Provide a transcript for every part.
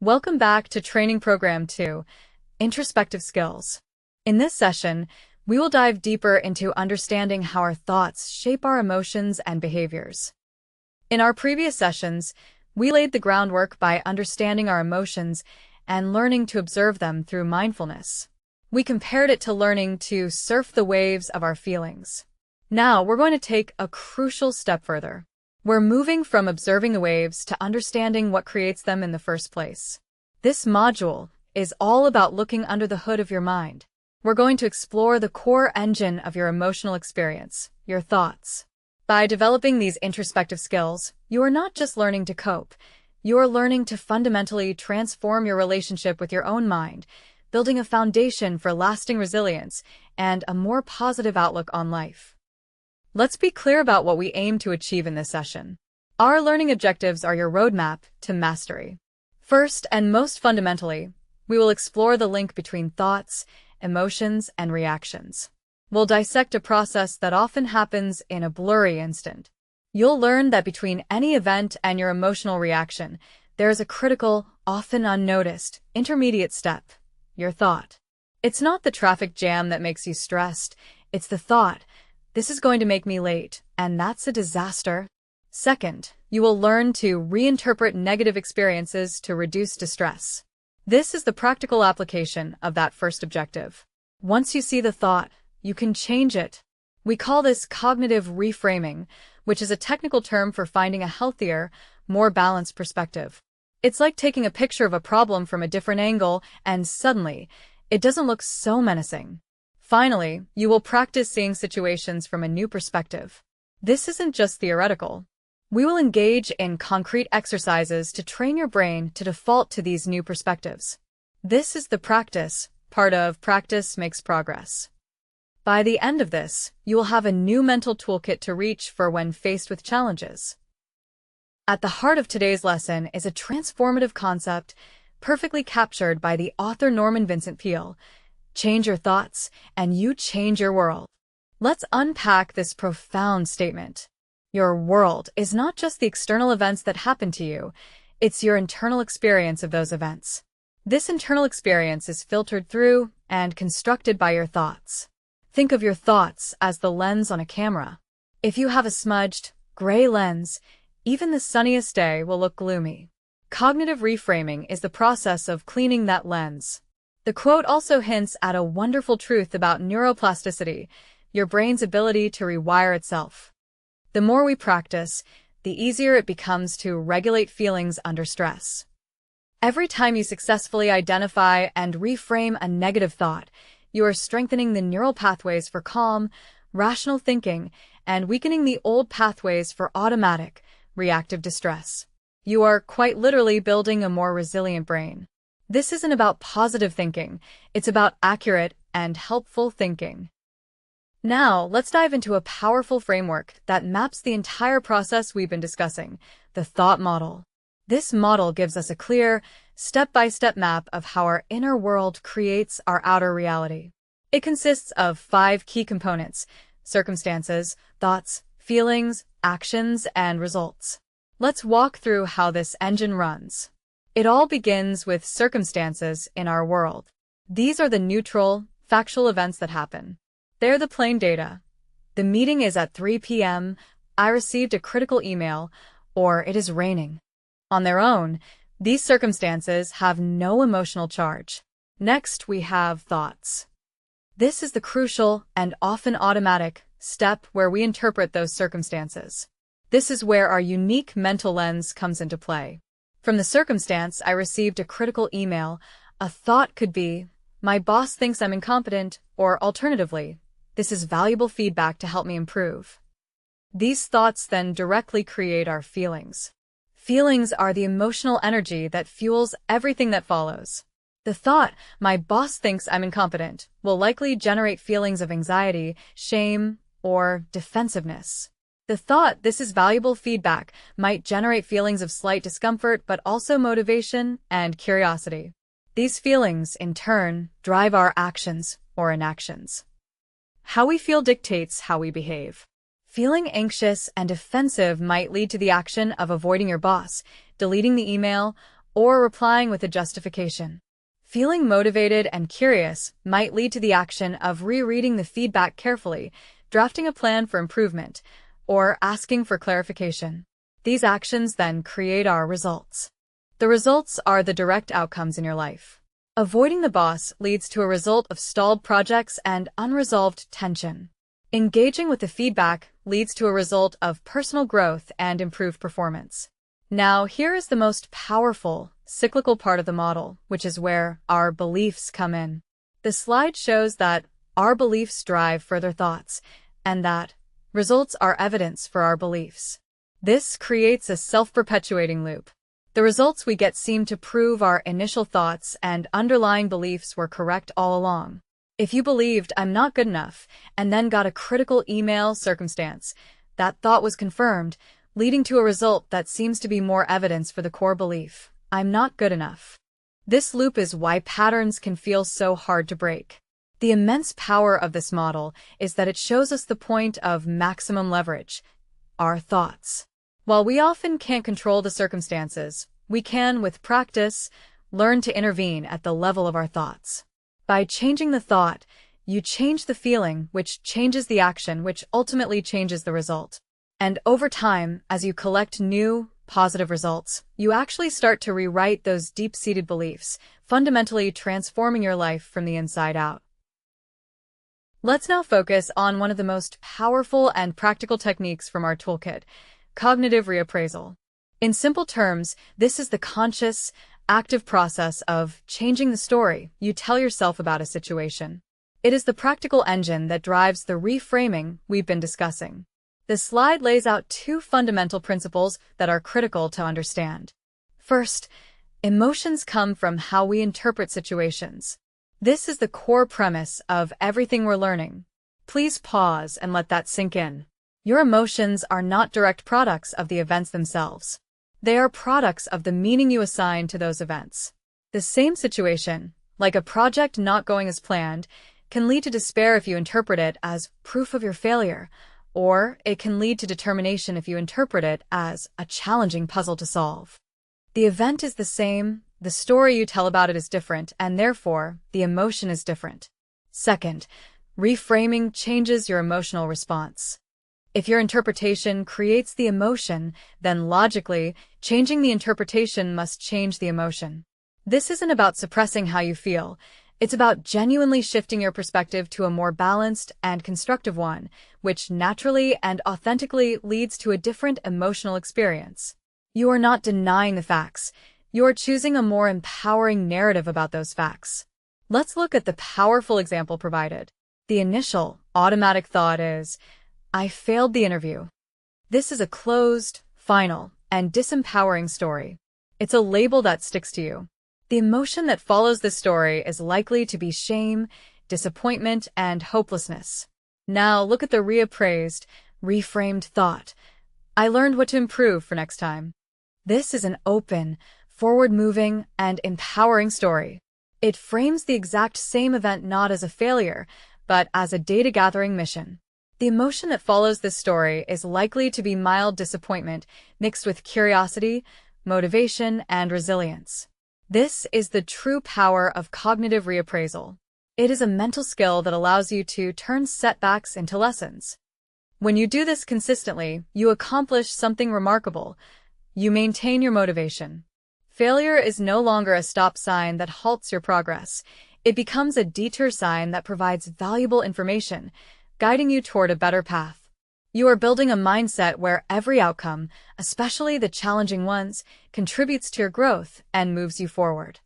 Welcome back to Training Program 2, Introspective Skills. In this session, we will dive deeper into understanding how our thoughts shape our emotions and behaviors. In our previous sessions, we laid the groundwork by understanding our emotions and learning to observe them through mindfulness. We compared it to learning to surf the waves of our feelings. Now we're going to take a crucial step further. We're moving from observing the waves to understanding what creates them in the first place. This module is all about looking under the hood of your mind. We're going to explore the core engine of your emotional experience, your thoughts. By developing these introspective skills, you are not just learning to cope, you are learning to fundamentally transform your relationship with your own mind, building a foundation for lasting resilience and a more positive outlook on life. Let's be clear about what we aim to achieve in this session. Our learning objectives are your roadmap to mastery. First and most fundamentally, we will explore the link between thoughts, emotions, and reactions. We'll dissect a process that often happens in a blurry instant. You'll learn that between any event and your emotional reaction, there is a critical, often unnoticed, intermediate step, your thought. It's not the traffic jam that makes you stressed, it's the thought, "This is going to make me late, and that's a disaster." Second, you will learn to reinterpret negative experiences to reduce distress. This is the practical application of that first objective. Once you see the thought, you can change it. We call this cognitive reframing, which is a technical term for finding a healthier, more balanced perspective. It's like taking a picture of a problem from a different angle, and suddenly, it doesn't look so menacing. Finally, you will practice seeing situations from a new perspective. This isn't just theoretical. We will engage in concrete exercises to train your brain to default to these new perspectives. This is the practice. Part of practice makes progress. By the end of this, you will have a new mental toolkit to reach for when faced with challenges. At the heart of today's lesson is a transformative concept perfectly captured by the author Norman Vincent Peale. Change your thoughts, and you change your world. Let's unpack this profound statement. Your world is not just the external events that happen to you, it's your internal experience of those events. This internal experience is filtered through and constructed by your thoughts. Think of your thoughts as the lens on a camera. If you have a smudged, gray lens, even the sunniest day will look gloomy. Cognitive reframing is the process of cleaning that lens. The quote also hints at a wonderful truth about neuroplasticity, your brain's ability to rewire itself. The more we practice, the easier it becomes to regulate feelings under stress. Every time you successfully identify and reframe a negative thought, you are strengthening the neural pathways for calm, rational thinking, and weakening the old pathways for automatic, reactive distress. You are quite literally building a more resilient brain. This isn't about positive thinking, it's about accurate and helpful thinking. Now, let's dive into a powerful framework that maps the entire process we've been discussing, the thought model. This model gives us a clear, step-by-step map of how our inner world creates our outer reality. It consists of 5 key components: circumstances, thoughts, feelings, actions, and results. Let's walk through how this engine runs. It all begins with circumstances in our world. These are the neutral, factual events that happen. They're the plain data. The meeting is at 3 p.m., I received a critical email, or it is raining. On their own, these circumstances have no emotional charge. Next, we have thoughts. This is the crucial and often automatic step where we interpret those circumstances. This is where our unique mental lens comes into play. From the circumstance, I received a critical email, a thought could be, my boss thinks I'm incompetent, or alternatively, this is valuable feedback to help me improve. These thoughts then directly create our feelings. Feelings are the emotional energy that fuels everything that follows. The thought, my boss thinks I'm incompetent, will likely generate feelings of anxiety, shame, or defensiveness. The thought, this is valuable feedback, might generate feelings of slight discomfort but also motivation and curiosity. These feelings, in turn, drive our actions or inactions. How we feel dictates how we behave. Feeling anxious and defensive might lead to the action of avoiding your boss, deleting the email, or replying with a justification. Feeling motivated and curious might lead to the action of rereading the feedback carefully, drafting a plan for improvement, or asking for clarification. These actions then create our results. The results are the direct outcomes in your life. Avoiding the boss leads to a result of stalled projects and unresolved tension. Engaging with the feedback leads to a result of personal growth and improved performance. Now, here is the most powerful, cyclical part of the model, which is where our beliefs come in. The slide shows that our beliefs drive further thoughts, and that results are evidence for our beliefs. This creates a self-perpetuating loop. The results we get seem to prove our initial thoughts and underlying beliefs were correct all along. If you believed "I'm not good enough" and then got a critical email circumstance, that thought was confirmed, leading to a result that seems to be more evidence for the core belief, "I'm not good enough." This loop is why patterns can feel so hard to break. The immense power of this model is that it shows us the point of maximum leverage, our thoughts. While we often can't control the circumstances, we can, with practice, learn to intervene at the level of our thoughts. By changing the thought, you change the feeling, which changes the action, which ultimately changes the result. And over time, as you collect new, positive results, you actually start to rewrite those deep-seated beliefs, fundamentally transforming your life from the inside out. Let's now focus on one of the most powerful and practical techniques from our toolkit: cognitive reappraisal. In simple terms, this is the conscious, active process of changing the story you tell yourself about a situation. It is the practical engine that drives the reframing we've been discussing. The slide lays out two fundamental principles that are critical to understand. First, emotions come from how we interpret situations. This is the core premise of everything we're learning. Please pause and let that sink in. Your emotions are not direct products of the events themselves. They are products of the meaning you assign to those events. The same situation, like a project not going as planned, can lead to despair if you interpret it as proof of your failure, or it can lead to determination if you interpret it as a challenging puzzle to solve. The event is the same, the story you tell about it is different, and therefore, the emotion is different. Second, reframing changes your emotional response. If your interpretation creates the emotion, then logically, changing the interpretation must change the emotion. This isn't about suppressing how you feel. It's about genuinely shifting your perspective to a more balanced and constructive one, which naturally and authentically leads to a different emotional experience. You are not denying the facts. You are choosing a more empowering narrative about those facts. Let's look at the powerful example provided. The initial, automatic thought is, "I failed the interview." This is a closed, final, and disempowering story. It's a label that sticks to you. The emotion that follows this story is likely to be shame, disappointment, and hopelessness. Now look at the reappraised, reframed thought. "I learned what to improve for next time." This is an open, forward-moving, and empowering story. It frames the exact same event not as a failure, but as a data-gathering mission. The emotion that follows this story is likely to be mild disappointment mixed with curiosity, motivation, and resilience. This is the true power of cognitive reappraisal. It is a mental skill that allows you to turn setbacks into lessons. When you do this consistently, you accomplish something remarkable. You maintain your motivation. Failure is no longer a stop sign that halts your progress. It becomes a detour sign that provides valuable information, guiding you toward a better path. You are building a mindset where every outcome, especially the challenging ones, contributes to your growth and moves you forward.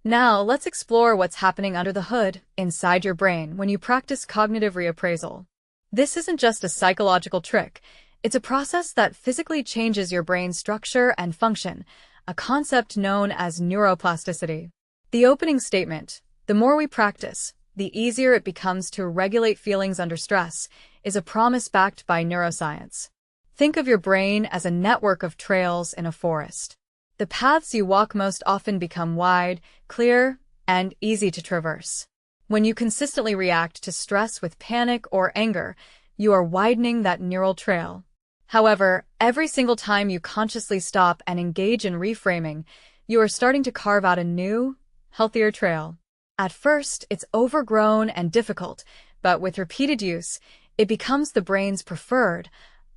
Now, let's explore what's happening under the hood, inside your brain, when you practice cognitive reappraisal. This isn't just a psychological trick. It's a process that physically changes your brain's structure and function, a concept known as neuroplasticity. The opening statement, "The more we practice, the easier it becomes to regulate feelings under stress," is a promise backed by neuroscience. Think of your brain as a network of trails in a forest. The paths you walk most often become wide, clear, and easy to traverse. When you consistently react to stress with panic or anger, you are widening that neural trail. However, every single time you consciously stop and engage in reframing, you are starting to carve out a new, healthier trail. At first, it's overgrown and difficult, but with repeated use, it becomes the brain's preferred,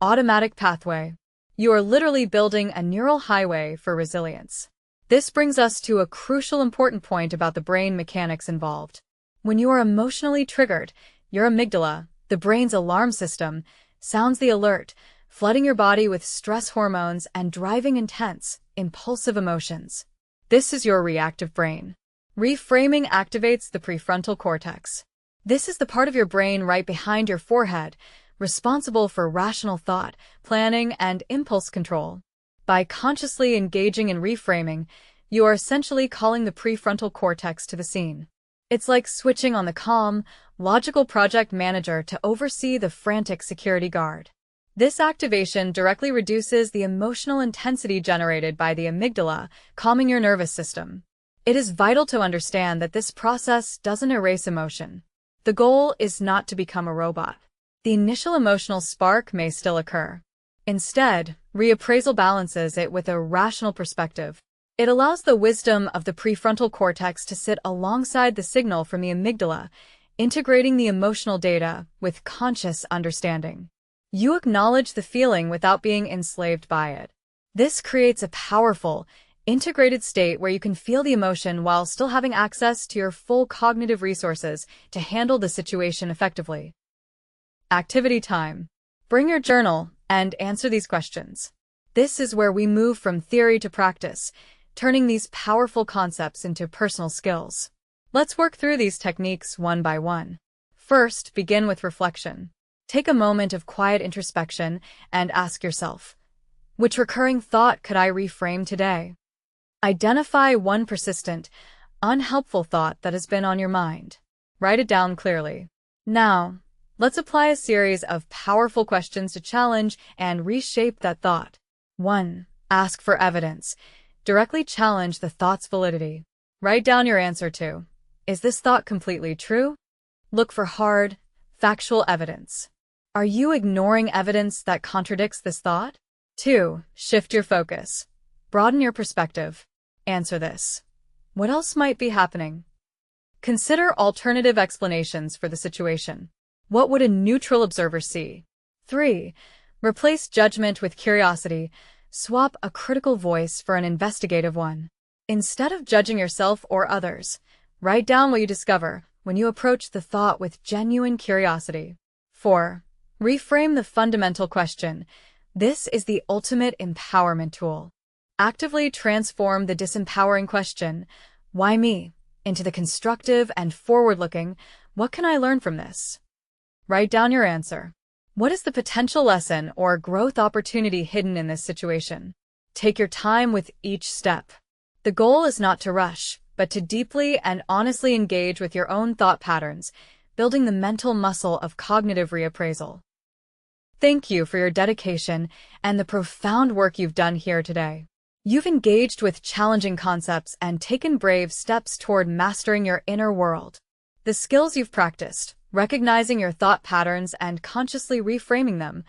automatic pathway. You are literally building a neural highway for resilience. This brings us to a crucial important point about the brain mechanics involved. When you are emotionally triggered, your amygdala, the brain's alarm system, sounds the alert, flooding your body with stress hormones and driving intense, impulsive emotions. This is your reactive brain. Reframing activates the prefrontal cortex. This is the part of your brain right behind your forehead, responsible for rational thought, planning, and impulse control. By consciously engaging in reframing, you are essentially calling the prefrontal cortex to the scene. It's like switching on the calm, logical project manager to oversee the frantic security guard. This activation directly reduces the emotional intensity generated by the amygdala, calming your nervous system. It is vital to understand that this process doesn't erase emotion. The goal is not to become a robot. The initial emotional spark may still occur. Instead, reappraisal balances it with a rational perspective. It allows the wisdom of the prefrontal cortex to sit alongside the signal from the amygdala, integrating the emotional data with conscious understanding. You acknowledge the feeling without being enslaved by it. This creates a powerful, integrated state where you can feel the emotion while still having access to your full cognitive resources to handle the situation effectively. Activity time. Bring your journal and answer these questions. This is where we move from theory to practice, turning these powerful concepts into personal skills. Let's work through these techniques one by one. First, begin with reflection. Take a moment of quiet introspection and ask yourself, which recurring thought could I reframe today? Identify one persistent, unhelpful thought that has been on your mind. Write it down clearly. Now, let's apply a series of powerful questions to challenge and reshape that thought. 1. Ask for evidence. Directly challenge the thought's validity. Write down your answer to, is this thought completely true? Look for hard, factual evidence. Are you ignoring evidence that contradicts this thought? 2. Shift your focus. Broaden your perspective. Answer this. What else might be happening? Consider alternative explanations for the situation. What would a neutral observer see? 3. Replace judgment with curiosity. Swap a critical voice for an investigative one. Instead of judging yourself or others, write down what you discover when you approach the thought with genuine curiosity. 4. Reframe the fundamental question. This is the ultimate empowerment tool. Actively transform the disempowering question, why me, into the constructive and forward-looking, what can I learn from this? Write down your answer. What is the potential lesson or growth opportunity hidden in this situation? Take your time with each step. The goal is not to rush, but to deeply and honestly engage with your own thought patterns, building the mental muscle of cognitive reappraisal. Thank you for your dedication and the profound work you've done here today. You've engaged with challenging concepts and taken brave steps toward mastering your inner world. The skills you've practiced, recognizing your thought patterns and consciously reframing them,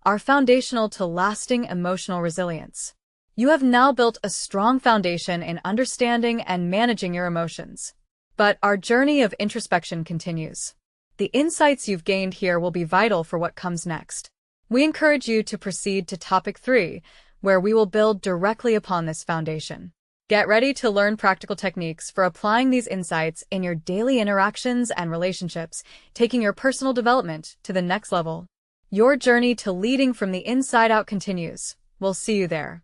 are foundational to lasting emotional resilience. You have now built a strong foundation in understanding and managing your emotions. But our journey of introspection continues. The insights you've gained here will be vital for what comes next. We encourage you to proceed to topic 3, where we will build directly upon this foundation. Get ready to learn practical techniques for applying these insights in your daily interactions and relationships, taking your personal development to the next level. Your journey to leading from the inside out continues. We'll see you there.